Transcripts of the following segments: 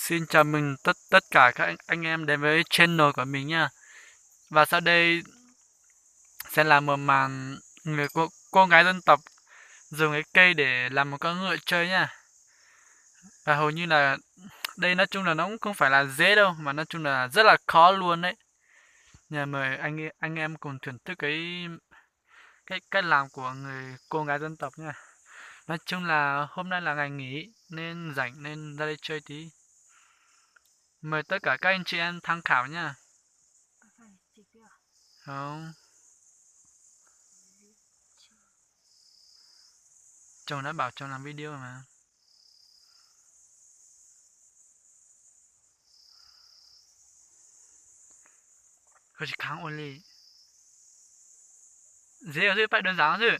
Xin chào mừng tất tất cả các anh em đến với channel của mình nha. Và sau đây sẽ là một màn người cô gái dân tộc dùng cái cây để làm một con ngựa chơi nha. Và hầu như là đây nói chung là nó cũng không phải là dễ đâu, mà nói chung là rất là khó luôn đấy. Nhà mời anh em cùng thưởng thức cái cách làm của người cô gái dân tộc nha. Nói chung là hôm nay là ngày nghỉ nên rảnh nên ra đây chơi tí. Mời tất cả các anh chị em tham khảo nha. Không, chồng đã bảo chồng làm video mà. Koji can't only. Dễ thôi, phải đơn giản thôi.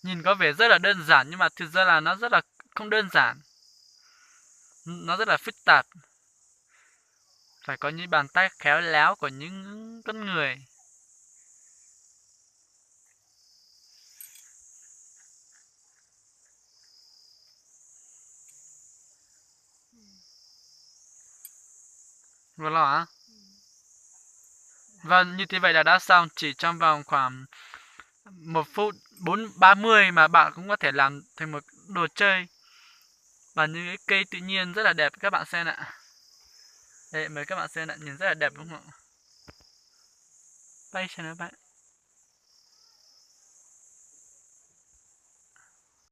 Nhìn có vẻ rất là đơn giản nhưng mà thực ra là nó rất là không đơn giản. Nó rất là phức tạp. Phải có những bàn tay khéo léo của những con người. Vâng ạ. Và như thế vậy là đã xong, chỉ trong vòng khoảng 1 phút 30 mà bạn cũng có thể làm thành một đồ chơi. Và những cái cây tự nhiên rất là đẹp các bạn xem ạ. Đây, mời các bạn xem ạ, nhìn rất là đẹp đúng không ạ? Bye cho nó bạn.